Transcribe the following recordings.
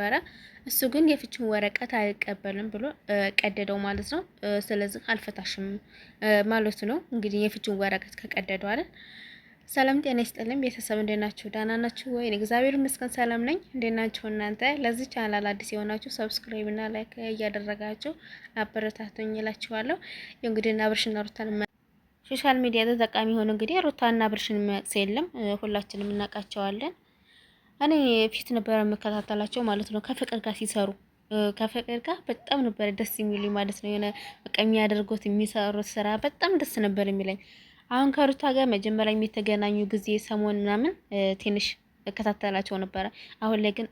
ነበረ። እሱ ግን የፍቺውን ወረቀት አይቀበልም ብሎ ቀደደው ማለት ነው። ስለዚህ አልፈታሽም ማለቱ ነው። እንግዲህ የፍቺውን ወረቀት ከቀደደው አይደል። ሰላም ጤና ይስጥልኝ ቤተሰብ፣ እንዴት ናችሁ? ደህና ናችሁ ወይ? እግዚአብሔር ይመስገን ሰላም ነኝ። እንዴት ናችሁ እናንተ? ለዚህ ቻናል አዲስ የሆናችሁ ሰብስክራይብ እና ላይክ እያደረጋችሁ አበረታቱኝ እላችኋለሁ። እንግዲህ አብርሽና ሩታን ሶሻል ሚዲያ ተጠቃሚ ሆኖ እንግዲህ ሩታና አብርሽን የሚያውቅ የለም፣ ሁላችንም እናውቃቸዋለን። እኔ ፊት ነበር የምከታተላቸው ማለት ነው ከፍቅር ጋር ሲሰሩ ከፍቅር ጋር በጣም ነበር ደስ የሚሉኝ ማለት ነው። የሆነ በቃ የሚያደርጉት የሚሰሩት ስራ በጣም ደስ ነበር የሚለኝ። አሁን ከሩታ ጋር መጀመሪያ የተገናኙ ጊዜ ሰሞን ምናምን ትንሽ እከታተላቸው ነበረ። አሁን ላይ ግን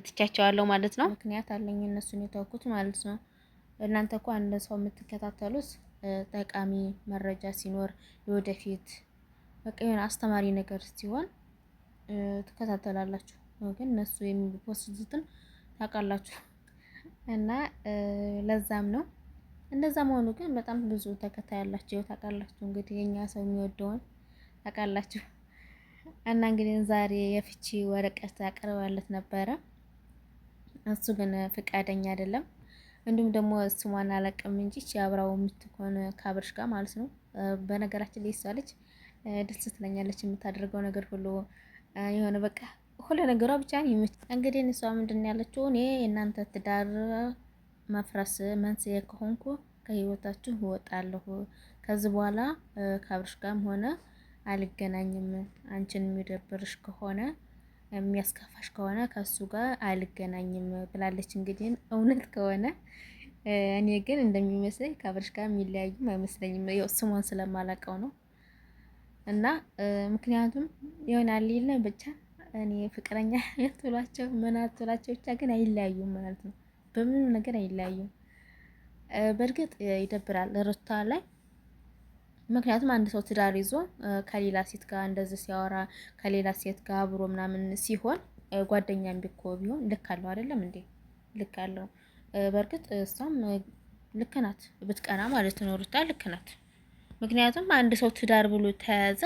ትቻቸዋለሁ ማለት ነው። ምክንያት አለኝ እነሱን የተውኩት ማለት ነው። እናንተ እኮ አንድ ሰው የምትከታተሉት ጠቃሚ መረጃ ሲኖር የወደፊት በቃ የሆነ አስተማሪ ነገር ሲሆን ትከታተላላችሁ። ግን እነሱ የሚፖስቱትን ታውቃላችሁ እና ለዛም ነው እንደዛ መሆኑ። ግን በጣም ብዙ ተከታይ ያላችሁ ታውቃላችሁ። እንግዲህ የኛ ሰው የሚወደውን ታውቃላችሁ። እና እንግዲህ ዛሬ የፍቺ ወረቀት አቅርባለት ነበረ። እሱ ግን ፍቃደኛ አይደለም። እንዲሁም ደግሞ ስሟን አላውቅም እንጂ አብራው የምትሆን ከአብርሽ ጋር ማለት ነው። በነገራችን ላይ ይሷለች ደስ ትለኛለች። የምታደርገው ነገር ሁሉ የሆነ በቃ ሁሉ ነገሯ ብቻ ይመች። እንግዲህ እሷ ምንድን ያለችው እኔ የእናንተ ትዳር መፍረስ መንስኤ ከሆንኩ ከህይወታችሁ እወጣለሁ። ከዚህ በኋላ ከአብርሽ ጋርም ሆነ አልገናኝም። አንቺን የሚደብርሽ ከሆነ የሚያስከፋሽ ከሆነ ከሱ ጋር አልገናኝም ብላለች። እንግዲህ እውነት ከሆነ እኔ ግን እንደሚመስለኝ ከአብርሽ ጋር የሚለያዩም አይመስለኝም። ያው ስሟን ስለማላውቀው ነው። እና ምክንያቱም ይሆናል ይለ ብቻ እኔ ፍቅረኛ ያትሏቸው ምን አትሏቸው ብቻ ግን አይለያዩም ማለት ነው። በምንም ነገር አይለያዩም። በእርግጥ ይደብራል ሩታ ላይ። ምክንያቱም አንድ ሰው ትዳር ይዞ ከሌላ ሴት ጋር እንደዚህ ሲያወራ ከሌላ ሴት ጋር አብሮ ምናምን ሲሆን ጓደኛም ቢሆን ልክ አለው አይደለም እንዴ? ልክ አለው። በእርግጥ እሷም ልክ ናት ብትቀና ማለት ነው። ሩታ ልክ ናት። ምክንያቱም አንድ ሰው ትዳር ብሎ ተያዘ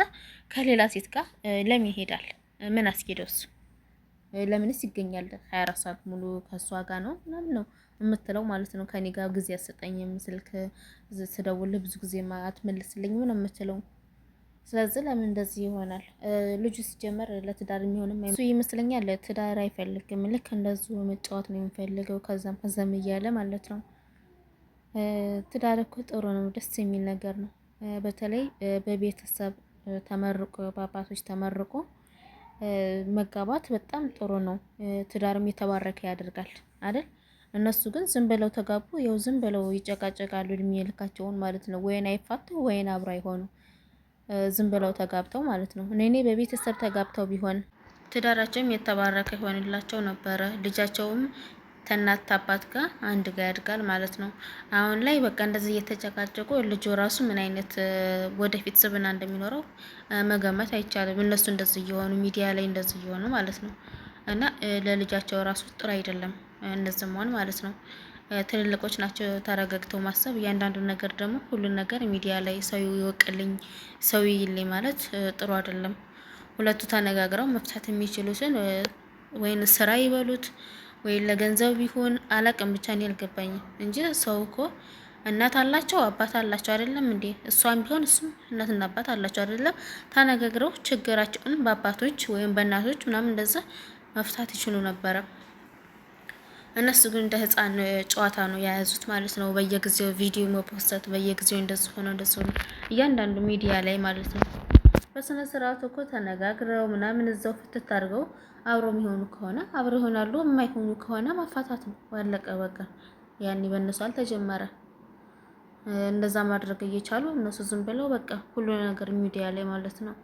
ከሌላ ሴት ጋር ለምን ይሄዳል? ምን አስኬደውስ? ለምንስ ይገኛል? 24 ሰዓት ሙሉ ከሷ ጋር ነው ምናምን ነው የምትለው ማለት ነው። ከኔ ጋር ጊዜ አሰጠኝም፣ ስልክ ስደውል ብዙ ጊዜ አትመልስልኝም ነው የምትለው። ስለዚህ ለምን እንደዚህ ይሆናል? ልጁ ሲጀመር ለትዳር የሚሆንም እሱ ይመስለኛል ትዳር አይፈልግም። ልክ እንደዚሁ መጫወት ነው የሚፈልገው ከዛም እያለ ማለት ነው። ትዳር እኮ ጥሩ ነው፣ ደስ የሚል ነገር ነው። በተለይ በቤተሰብ ተመርቆ በአባቶች ተመርቆ መጋባት በጣም ጥሩ ነው። ትዳርም የተባረከ ያደርጋል አይደል? እነሱ ግን ዝም ብለው ተጋቡ። ያው ዝም ብለው ይጨቃጨቃሉ እድሜ ልካቸውን ማለት ነው። ወይን አይፋቱ ወይን አብራ አይሆኑ። ዝም ብለው ተጋብተው ማለት ነው። እኔ በቤተሰብ ተጋብተው ቢሆን ትዳራቸውም የተባረከ ይሆንላቸው ነበረ። ልጃቸውም ከእናት አባት ጋር አንድ ጋር ያድጋል ማለት ነው። አሁን ላይ በቃ እንደዚህ እየተጨቃጨቁ ልጁ ራሱ ምን አይነት ወደፊት ስብና እንደሚኖረው መገመት አይቻልም። እነሱ እንደዚህ እየሆኑ ሚዲያ ላይ እንደዚህ እየሆኑ ማለት ነው። እና ለልጃቸው ራሱ ጥሩ አይደለም እንደዚህ መሆን ማለት ነው። ትልልቆች ናቸው ተረጋግተው ማሰብ። እያንዳንዱ ነገር ደግሞ ሁሉን ነገር ሚዲያ ላይ ሰው ይወቅልኝ ሰው ይልኝ ማለት ጥሩ አይደለም። ሁለቱ ተነጋግረው መፍታት የሚችሉትን ወይን ስራ ይበሉት ወይ ለገንዘብ ቢሆን አላቅም። ብቻ እኔ አልገባኝም እንጂ ሰው እኮ እናት አላቸው አባት አላቸው አይደለም እንዴ? እሷም ቢሆን እሱም እናትና አባት አላቸው አይደለም? ተነጋግረው ችግራቸውን በአባቶች ወይም በእናቶች ምናምን እንደዛ መፍታት ይችሉ ነበረ። እነሱ ግን እንደ ህፃን ጨዋታ ነው የያዙት ማለት ነው። በየጊዜው ቪዲዮ መፖስት፣ በየጊዜው እንደዚህ ሆነ እንደዚህ ሆነ እያንዳንዱ ሚዲያ ላይ ማለት ነው። በስነ ስርዓቱ እኮ ተነጋግረው ምናምን እዛው ፍትት አድርገው አብሮ የሚሆኑ ከሆነ አብሮ ይሆናሉ። የማይሆኑ ከሆነ ማፋታት ነው አለቀ በቃ። ያኔ በእነሱ አልተጀመረ። እንደዛ ማድረግ እየቻሉ እነሱ ዝም ብለው በቃ ሁሉ ነገር ሚዲያ ላይ ማለት ነው።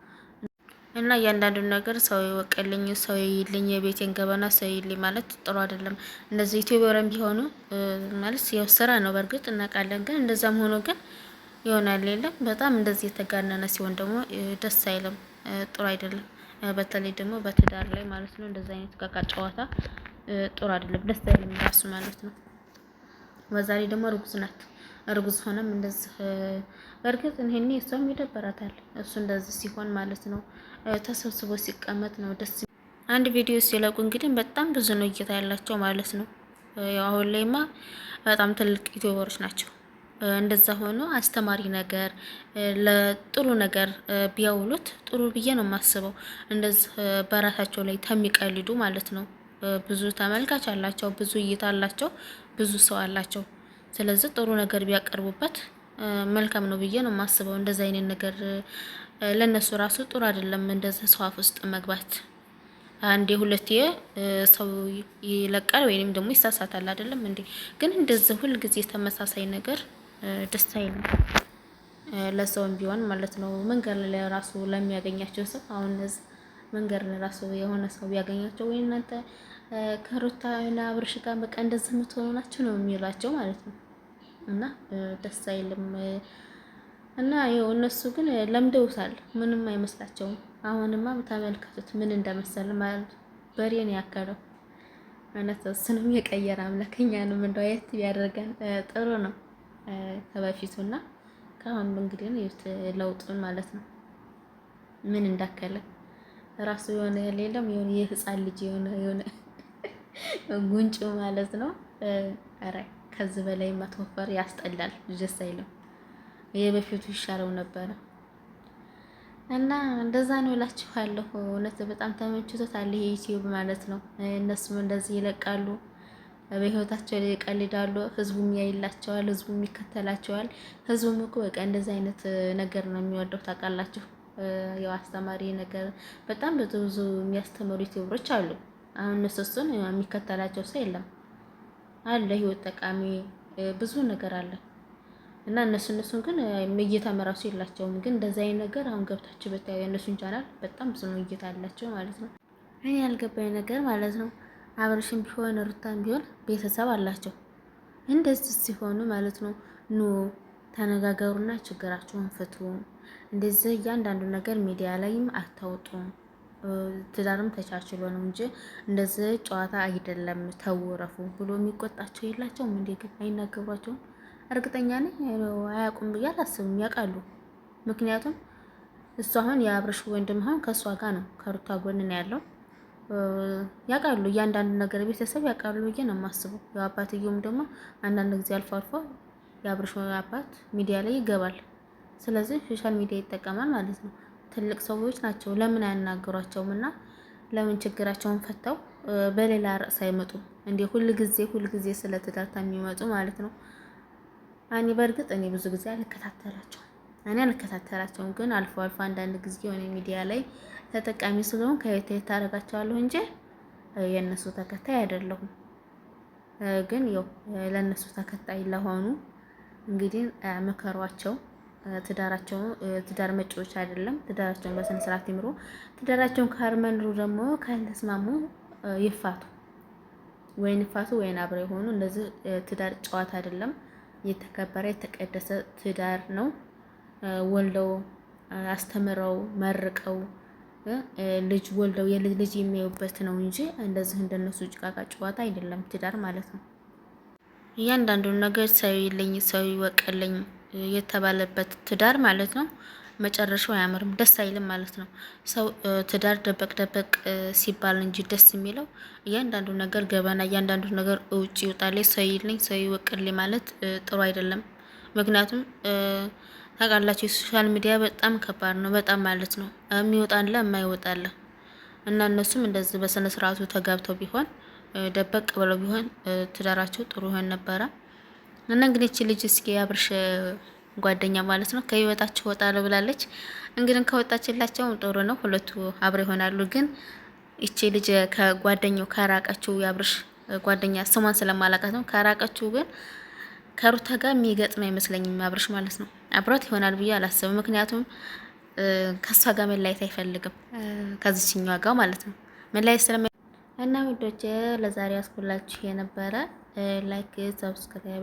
እና እያንዳንዱን ነገር ሰው ይወቅልኝ ሰው ይልኝ የቤቴን ገበና ሰው ይልኝ ማለት ጥሩ አይደለም። እነዚህ ዩቲዩበርም ቢሆኑ ማለት ያው ስራ ነው በእርግጥ እናውቃለን። ግን እንደዛም ሆኖ ግን ይሆናል የለም በጣም እንደዚህ የተጋነነ ሲሆን ደግሞ ደስ አይልም፣ ጥሩ አይደለም። በተለይ ደግሞ በትዳር ላይ ማለት ነው እንደዚህ አይነት ቃቃ ጨዋታ ጥሩ አይደለም፣ ደስ አይልም ራሱ ማለት ነው። በዛሬ ደግሞ እርጉዝ ናት። እርጉዝ ሆነም እንደዚህ በእርግጥ እኔ እሷም ይደበራታል እሱ እንደዚህ ሲሆን ማለት ነው። ተሰብስቦ ሲቀመጥ ነው ደስ አንድ ቪዲዮ ሲለቁ እንግዲህ በጣም ብዙ ነው እይታ ያላቸው ማለት ነው። ያው አሁን ላይማ በጣም ትልቅ ዩቲዩበሮች ናቸው። እንደዛ ሆኖ አስተማሪ ነገር ለጥሩ ነገር ቢያውሉት ጥሩ ብዬ ነው የማስበው። እንደዚህ በራሳቸው ላይ ተሚቀልዱ ማለት ነው። ብዙ ተመልካች አላቸው፣ ብዙ እይታ አላቸው፣ ብዙ ሰው አላቸው። ስለዚህ ጥሩ ነገር ቢያቀርቡበት መልካም ነው ብዬ ነው የማስበው። እንደዛ አይነት ነገር ለነሱ ራሱ ጥሩ አይደለም። እንደዛ ሰው አፍ ውስጥ መግባት አንዴ ሁለቴ ሰው ይለቃል ወይንም ደግሞ ይሳሳታል አይደለም እንዴ? ግን እንደዚህ ሁል ጊዜ ተመሳሳይ ነገር ደስ አይልም። ለሰውም ቢሆን ማለት ነው። መንገድ ላይ ራሱ ለሚያገኛቸው ሰው አሁን እነዚህ መንገድ ላይ ራሱ የሆነ ሰው ቢያገኛቸው ወይ እናንተ ከሩታ እና አብርሽ ጋር በቃ እንደዚህ የምትሆኑ ናቸው ነው የሚሏቸው ማለት ነው። እና ደስ አይልም። እና ይኸው እነሱ ግን ለምደውታል፣ ምንም አይመስላቸውም። አሁንማ ተመልከቱት ምን እንደመሰለ ማለት በሬ ነው ያከለው። እውነት እሱንም የቀየረ አምላክ እኛንም እንደው አየት ቢያደርገን ጥሩ ነው ከበፊቱና ከአሁን እንግዲህ ነው ለውጡን ማለት ነው። ምን እንዳከለ ራሱ የሆነ ሌላም የሆነ የህፃን ልጅ የሆነ ጉንጩ ማለት ነው። ኧረ ከዚህ በላይ ማትወፈር ያስጠላል፣ ደስ አይልም። የበፊቱ ይሻለው ነበረ። እና እንደዛ ነው እላችኋለሁ። እውነት በጣም ተመችቶታል ይሄ ዩቲዩብ ማለት ነው። እነሱም እንደዚህ ይለቃሉ፣ በህይወታቸው ላይ ይቀልዳሉ። ህዝቡም ያይላቸዋል፣ ህዝቡም ይከተላቸዋል። ህዝቡም እኮ በቃ እንደዚህ አይነት ነገር ነው የሚወደው ታውቃላችሁ። ያው አስተማሪ ነገር በጣም ብዙ የሚያስተምሩ ዩቲዩበሮች አሉ። አሁን እነሱን የሚከተላቸው ሰው የለም አለ። ህይወት ጠቃሚ ብዙ ነገር አለ። እና እነሱን ግን እይታ መራሱ የላቸውም። ግን እንደዚህ አይነት ነገር አሁን ገብታችሁ ብታዩ የእነሱን ቻናል በጣም ብዙ ነው እይታ አላቸው ማለት ነው። እኔ ያልገባኝ ነገር ማለት ነው አብርሽም ቢሆን ሩታም ቢሆን ቤተሰብ አላቸው። እንደዚህ ሲሆኑ ማለት ነው ኑ ተነጋገሩና ችግራችሁን ፍቱ። እንደዚህ እያንዳንዱ ነገር ሚዲያ ላይም አታውጡም። ትዳርም ተቻችሎ ነው እንጂ እንደዚህ ጨዋታ አይደለም ተወረፉ ብሎ የሚቆጣቸው የላቸውም። እንዴ ግን አይናገሯቸውም? እርግጠኛ ነኝ አያውቁም ብዬ አላስብም፣ ያውቃሉ። ምክንያቱም እሱ አሁን የአብርሽ ወንድም አሁን ከእሷ ጋር ነው ከሩታ ጎን ነው ያለው። ያውቃሉ፣ እያንዳንዱ ነገር ቤተሰብ ያውቃሉ ብዬ ነው የማስበው። ያው አባትየውም ደግሞ አንዳንድ ጊዜ አልፎ አልፎ የአብርሽ አባት ሚዲያ ላይ ይገባል። ስለዚህ ሶሻል ሚዲያ ይጠቀማል ማለት ነው። ትልቅ ሰዎች ናቸው፣ ለምን አያናገሯቸውም? እና ለምን ችግራቸውን ፈተው በሌላ ርዕስ አይመጡም እንዴ? ሁል ጊዜ ስለ ትዳር የሚመጡ ማለት ነው። በእርግጥ እኔ ብዙ ጊዜ አልከታተላቸውም፣ ግን አልፎ አልፎ አንዳንድ ጊዜ የሆነ ሚዲያ ላይ ተጠቃሚ ስለሆን ከየት ታደርጋቸዋለሁ እንጂ የእነሱ ተከታይ አይደለሁም። ግን ያው ለእነሱ ተከታይ ለሆኑ እንግዲህ መከሯቸው። ትዳር መጪዎች አይደለም። ትዳራቸውን በስነ ስርዓት ይምሩ። ትዳራቸውን ካልመሩ ደግሞ ካልተስማሙ ይፋቱ፣ ወይን ይፋቱ ወይን አብረው የሆኑ። እንደዚህ ትዳር ጨዋታ አይደለም። የተከበረ የተቀደሰ ትዳር ነው። ወልደው አስተምረው መርቀው ልጅ ወልደው የልጅ ልጅ የሚያዩበት ነው እንጂ እንደዚህ እንደነሱ ጭቃቃ ጨዋታ አይደለም ትዳር ማለት ነው። እያንዳንዱን ነገር ሰው ይለኝ ሰው ይወቀልኝ የተባለበት ትዳር ማለት ነው መጨረሻው አያምርም፣ ደስ አይልም ማለት ነው። ሰው ትዳር ደበቅ ሲባል እንጂ ደስ የሚለው እያንዳንዱ ነገር ገበና፣ እያንዳንዱ ነገር ውጭ ይወጣልኝ፣ ሰው ይልኝ ሰው ይወቅልኝ ማለት ጥሩ አይደለም። ምክንያቱም ታውቃላችሁ የሶሻል ሚዲያ በጣም ከባድ ነው፣ በጣም ማለት ነው። የሚወጣለ የማይወጣለ እና እነሱም እንደዚህ በስነ ስርዓቱ ተጋብተው ቢሆን ደበቅ ብለው ቢሆን ትዳራቸው ጥሩ ይሆን ነበረ። እና እንግዲህ እቺ ልጅ እስኪ አብርሽ ጓደኛ ማለት ነው ከህይወታቸው ወጣ ብላለች። እንግዲህ ከወጣችላቸው ጥሩ ነው፣ ሁለቱ አብረው ይሆናሉ። ግን እቺ ልጅ ከጓደኛው ካራቀችው የአብርሽ ጓደኛ ስሟን ስለማላውቃት ነው ካራቀችው፣ ግን ከሩታ ጋር የሚገጥም አይመስለኝም አብርሽ ማለት ነው። አብሯት ይሆናል ብዬ አላስብም። ምክንያቱም ከሷ ጋር መለያየት አይፈልግም፣ ከዚህኛዋ ጋር ማለት ነው መለያየት ስለማ እና ውዶቼ ለዛሬ ያስኩላችሁ የነበረ ላይክ ሰብስክራይብ